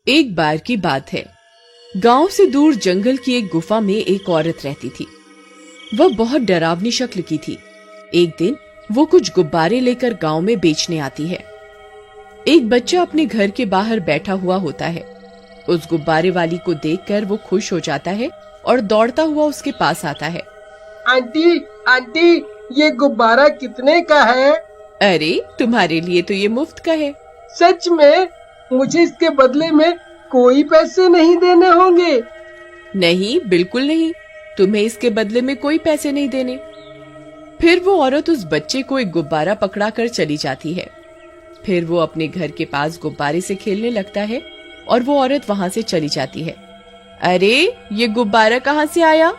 एक बार की बात है। गांव से दूर जंगल की एक गुफा में एक औरत रहती थी। वह बहुत डरावनी शक्ल की थी। एक दिन वो कुछ गुब्बारे लेकर गांव में बेचने आती है। एक बच्चा अपने घर के बाहर बैठा हुआ होता है। उस गुब्बारे वाली को देखकर वो खुश हो जाता है और दौड़ता हुआ उसके पास आता है। आंटी आंटी, ये गुब्बारा कितने का है? अरे, तुम्हारे लिए तो ये मुफ्त का है। सच में? मुझे इसके बदले में कोई पैसे नहीं देने होंगे? नहीं, बिल्कुल नहीं, तुम्हें इसके बदले में कोई पैसे नहीं देने। फिर वो औरत उस बच्चे को एक गुब्बारा पकड़ा कर चली जाती है। फिर वो अपने घर के पास गुब्बारे से खेलने लगता है और वो औरत वहां से चली जाती है। अरे, ये गुब्बारा कहाँ से आया?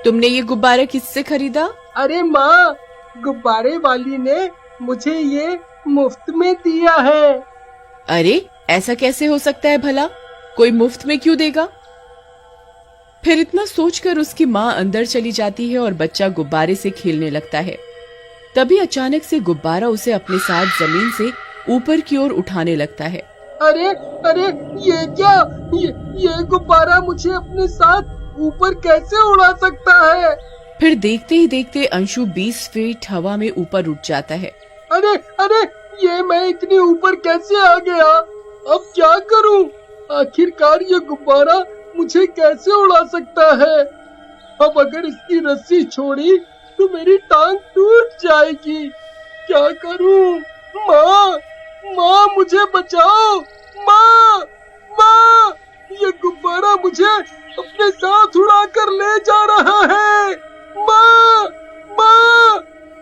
तुमने ये गुब्बारा किससे खरीदा? अरे माँ, गुब्बारे वाली ने मुझे ये मुफ्त में दिया है। अरे, ऐसा कैसे हो सकता है भला? कोई मुफ्त में क्यों देगा? फिर इतना सोचकर उसकी माँ अंदर चली जाती है और बच्चा गुब्बारे से खेलने लगता है। तभी अचानक से गुब्बारा उसे अपने साथ जमीन से ऊपर की ओर उठाने लगता है। अरे अरे, ये क्या? ये गुब्बारा मुझे अपने साथ ऊपर कैसे उड़ा सकता है? फिर देखते ही देखते अंशु 20 फीट हवा में ऊपर उठ जाता है। अरे अरे, ये मैं इतनी ऊपर कैसे आ गया? अब क्या करूं? आखिरकार ये गुब्बारा मुझे कैसे उड़ा सकता है? अब अगर इसकी रस्सी छोड़ी तो मेरी टांग टूट जाएगी। क्या करूं? माँ, माँ मुझे बचाओ! माँ, माँ, ये गुब्बारा मुझे अपने साथ उड़ा कर ले जा रहा है। माँ, माँ,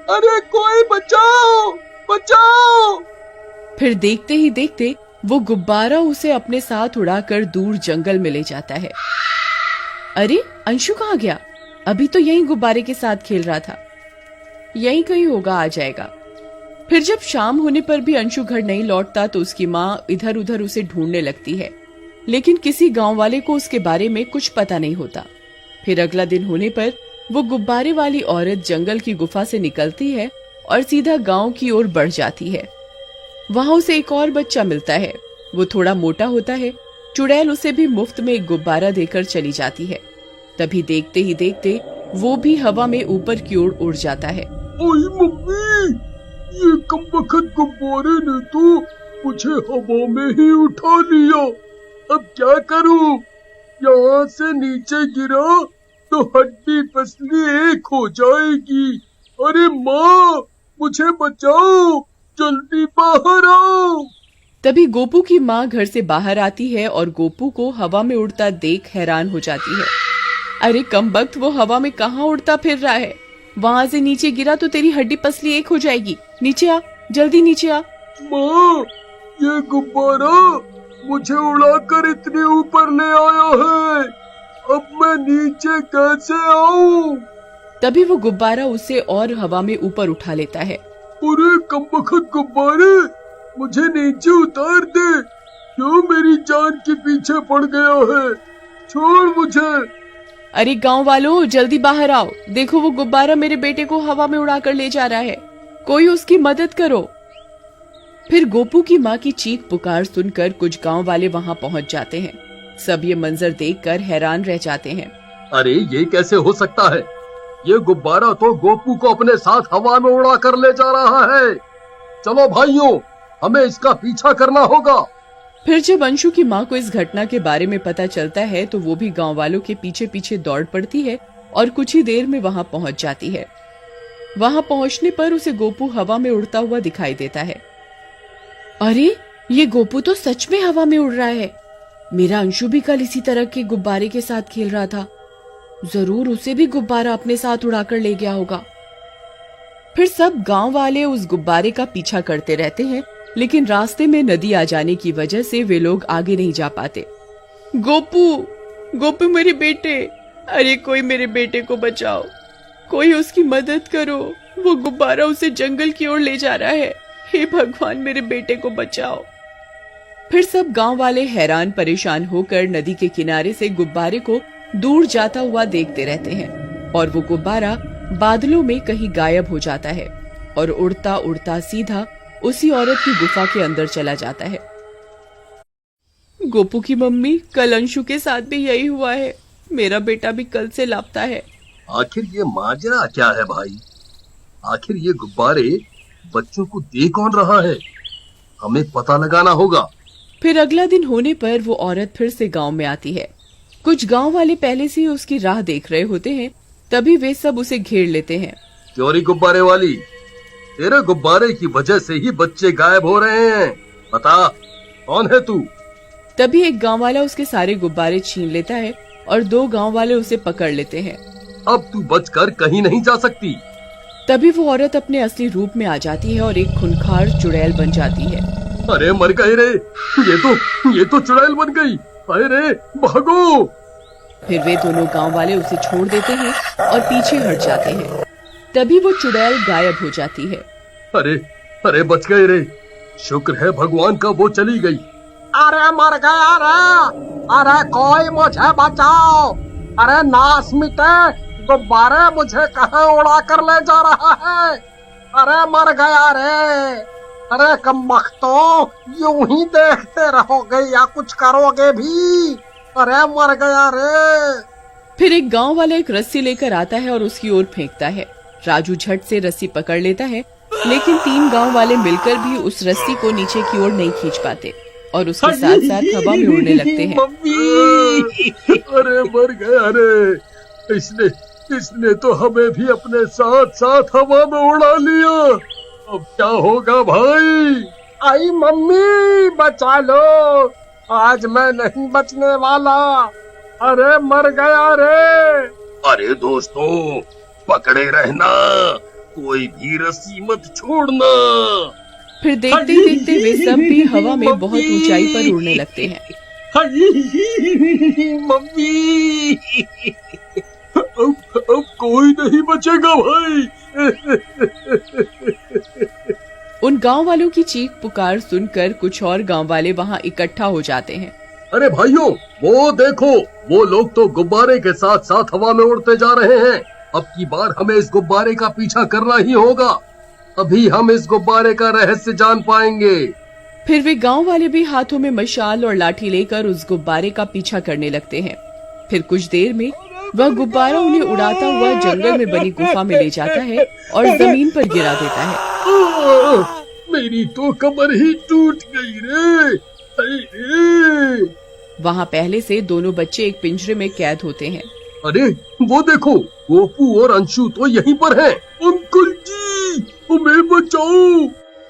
अरे कोई बचाओ, बचाओ! फिर देखते ही देखते वो गुब्बारा उसे अपने साथ उड़ाकर दूर जंगल में ले जाता है। अरे, अंशु कहाँ गया? अभी तो यहीं गुब्बारे के साथ खेल रहा था। यहीं कहीं होगा, आ जाएगा। फिर जब शाम होने पर भी अंशु घर नहीं लौटता तो उसकी माँ इधर उधर उसे ढूंढने लगती है, लेकिन किसी गांव वाले को उसके बारे में कुछ पता नहीं होता। फिर अगला दिन होने पर वो गुब्बारे वाली औरत जंगल की गुफा से निकलती है और सीधा गांव की ओर बढ़ जाती है। वहां उसे एक और बच्चा मिलता है। वो थोड़ा मोटा होता है। चुड़ैल उसे भी मुफ्त में एक गुब्बारा देकर चली जाती है। तभी देखते ही देखते वो भी हवा में ऊपर की ओर उड़ जाता है। ओए मम्मी, ये कमबख्त गुब्बारे ने तो मुझे हवा में ही उठा लिया। अब क्या करूं? यहाँ से नीचे गिरा तो हड्डी पसली एक हो जाएगी। अरे माँ, मुझे बचाओ, जल्दी बाहर आओ। तभी गोपू की माँ घर से बाहर आती है और गोपू को हवा में उड़ता देख हैरान हो जाती है। अरे कमबख्त, वो हवा में कहाँ उड़ता फिर रहा है? वहाँ से नीचे गिरा तो तेरी हड्डी पसली एक हो जाएगी। नीचे आ, जल्दी नीचे आ। माँ, ये गुब्बारा मुझे उड़ाकर इतने ऊपर ले आया है। अब मैं नीचे कैसे आऊं? तभी वो गुब्बारा उसे और हवा में ऊपर उठा लेता है। अरे कमबख्त गुब्बारे, मुझे नीचे उतार दे। क्यों मेरी जान के पीछे पड़ गया है? छोड़ मुझे। अरे गांव वालों, जल्दी बाहर आओ। देखो, वो गुब्बारा मेरे बेटे को हवा में उड़ाकर ले जा रहा है। कोई उसकी मदद करो। फिर गोपू की माँ की चीख पुकार सुनकर कुछ गांव वाले वहां पहुंच जाते हैं। सब ये मंजर देखकर हैरान रह जाते हैं। अरे ये कैसे हो सकता है? ये गुब्बारा तो गोपू को अपने साथ हवा में उड़ा कर ले जा रहा है। चलो भाइयों, हमें इसका पीछा करना होगा। फिर जब अंशु की माँ को इस घटना के बारे में पता चलता है तो वो भी गांव वालों के पीछे पीछे दौड़ पड़ती है और कुछ ही देर में वहां पहुंच जाती है। वहां पहुंचने पर उसे गोपू हवा में उड़ता हुआ दिखाई देता है। अरे, ये गोपू तो सच में हवा में उड़ रहा है। मेरा अंशु भी कल इसी तरह के गुब्बारे के साथ खेल रहा था। जरूर उसे भी गुब्बारा अपने साथ उड़ाकर ले गया होगा। फिर सब गांव वाले उस गुब्बारे का पीछा करते रहते हैं, लेकिन रास्ते में नदी आ जाने की वजह से वे लोग आगे नहीं जा पाते। गोपू, गोपू मेरे बेटे, अरे कोई मेरे बेटे को बचाओ, कोई उसकी मदद करो। वो गुब्बारा उसे जंगल की ओर ले जा रहा है। हे भगवान, मेरे बेटे को बचाओ। फिर सब गांव वाले हैरान परेशान होकर नदी के किनारे से गुब्बारे को दूर जाता हुआ देखते रहते हैं और वो गुब्बारा बादलों में कहीं गायब हो जाता है और उड़ता उड़ता सीधा उसी औरत की गुफा के अंदर चला जाता है। गोपू की मम्मी, कल अंशु के साथ भी यही हुआ है। मेरा बेटा भी कल से लापता है। आखिर ये माजरा क्या है भाई? आखिर ये गुब्बारे बच्चों को दे कौन रहा है? हमें पता लगाना होगा। फिर अगला दिन होने पर वो औरत फिर से गांव में आती है। कुछ गांव वाले पहले से ही उसकी राह देख रहे होते हैं, तभी वे सब उसे घेर लेते हैं। चोरी गुब्बारे वाली, तेरे गुब्बारे की वजह से ही बच्चे गायब हो रहे हैं। बता, कौन है तू? तभी एक गांव वाला उसके सारे गुब्बारे छीन लेता है और 2 गांव वाले उसे पकड़ लेते हैं। अब तू बचकर कहीं नहीं जा सकती। तभी वो औरत अपने असली रूप में आ जाती है और एक खूंखार चुड़ैल बन जाती है। अरे मर गए रे, ये तो चुड़ैल बन गई। अरे भागो! फिर वे दोनों गांव वाले उसे छोड़ देते हैं और पीछे हट जाते हैं। तभी वो चुड़ैल गायब हो जाती है। अरे बच गए रे, शुक्र है भगवान का वो चली गई। अरे मर गया रे, अरे कोई मुझे बचाओ, अरे नाश मिटे, गुब्बारे मुझे कहाँ उड़ा कर ले जा रहा है। अरे मर गया रे, अरे कमबख्तों, यूं ही देखते रहोगे या कुछ करोगे भी? अरे मर गया रे। फिर एक गांव वाला एक रस्सी लेकर आता है और उसकी ओर फेंकता है। राजू झट से रस्सी पकड़ लेता है, लेकिन 3 गांव वाले मिलकर भी उस रस्सी को नीचे की ओर नहीं खींच पाते और उसके साथ साथ हवा में उड़ने लगते हैं। अरे मर गया रे, इसने तो हमें भी अपने साथ साथ हवा में उड़ा लिया। अब क्या होगा भाई? आई मम्मी, बचा लो, आज मैं नहीं बचने वाला। अरे मर गया रे। अरे दोस्तों, पकड़े रहना, कोई भी रस्सी मत छोड़ना। फिर देखते देखते वे सब भी हवा में बहुत ऊंचाई पर उड़ने लगते हैं। मम्मी, अब कोई नहीं बचेगा भाई। उन गांव वालों की चीख पुकार सुनकर कुछ और गांव वाले वहां इकट्ठा हो जाते हैं। अरे भाइयों, वो देखो, वो लोग तो गुब्बारे के साथ साथ हवा में उड़ते जा रहे हैं। अब की बार हमें इस गुब्बारे का पीछा करना ही होगा, तभी हम इस गुब्बारे का रहस्य जान पाएंगे। फिर वे गांव वाले भी हाथों में मशाल और लाठी लेकर उस गुब्बारे का पीछा करने लगते हैं। फिर कुछ देर में वह गुब्बारा उन्हें उड़ाता हुआ जंगल में बनी गुफा में ले जाता है और जमीन पर गिरा देता है। मेरी तो कमर ही टूट गई रे। वहाँ पहले से दोनों बच्चे एक पिंजरे में कैद होते हैं। अरे वो देखो, गोपू और अंशु तो यहीं पर हैं। अंकल जी, हमें बचाओ,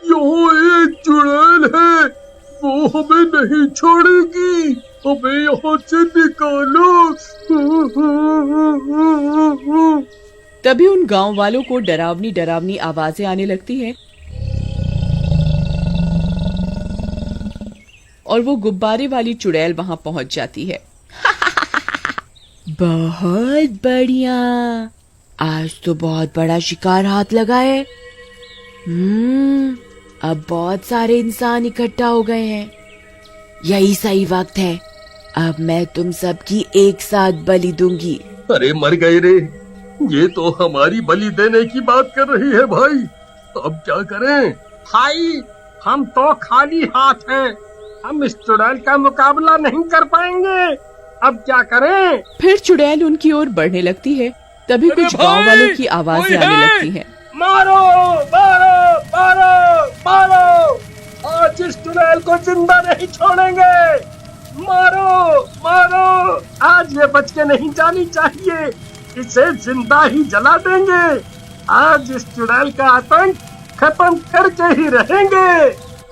यहाँ एक चुड़ैल है, वो हमें नहीं छोड़ेगी, हमें यहाँ से निकालो। तभी उन गांव वालों को डरावनी डरावनी आवाजें आने लगती हैं और वो गुब्बारे वाली चुड़ैल वहां पहुंच जाती है। बहुत बढ़िया, आज तो बहुत बड़ा शिकार हाथ लगा है। अब बहुत सारे इंसान इकट्ठा हो गए हैं, यही सही वक्त है, अब मैं तुम सबकी एक साथ बलि दूंगी। अरे मर गए रे, ये तो हमारी बलि देने की बात कर रही है भाई, अब क्या करें? भाई, हम तो खाली हाथ हैं, हम इस चुड़ैल का मुकाबला नहीं कर पाएंगे, अब क्या करें? फिर चुड़ैल उनकी ओर बढ़ने लगती है। तभी कुछ गांव वालों की आवाजें आने लगती हैं। मारो मारो मारो मारो, आज इस चुड़ैल को जिंदा नहीं छोड़ेंगे, मारो मारो, आज ये बच के नहीं जानी चाहिए, इसे जिंदा ही जला देंगे, आज इस चुड़ैल का आतंक खत्म करके ही रहेंगे।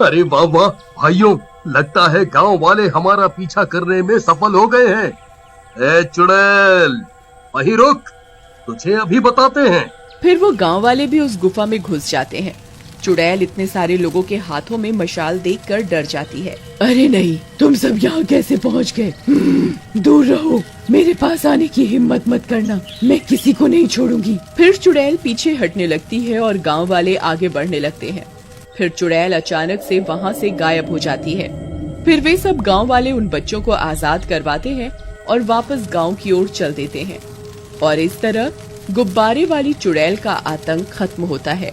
अरे वाह वाह भाइयों, लगता है गांव वाले हमारा पीछा करने में सफल हो गए हैं। ए चुड़ैल, वहीं रुक, तुझे अभी बताते हैं। फिर वो गांव वाले भी उस गुफा में घुस जाते हैं। चुड़ैल इतने सारे लोगों के हाथों में मशाल देखकर डर जाती है। अरे नहीं, तुम सब यहाँ कैसे पहुँच गए? दूर रहो, मेरे पास आने की हिम्मत मत करना, मैं किसी को नहीं छोड़ूंगी। फिर चुड़ैल पीछे हटने लगती है और गांव वाले आगे बढ़ने लगते हैं। फिर चुड़ैल अचानक से वहाँ से गायब हो जाती है। फिर वे सब गांव वाले उन बच्चों को आजाद करवाते हैं और वापस गांव की ओर चल देते हैं। और इस तरह गुब्बारे वाली चुड़ैल का आतंक खत्म होता है।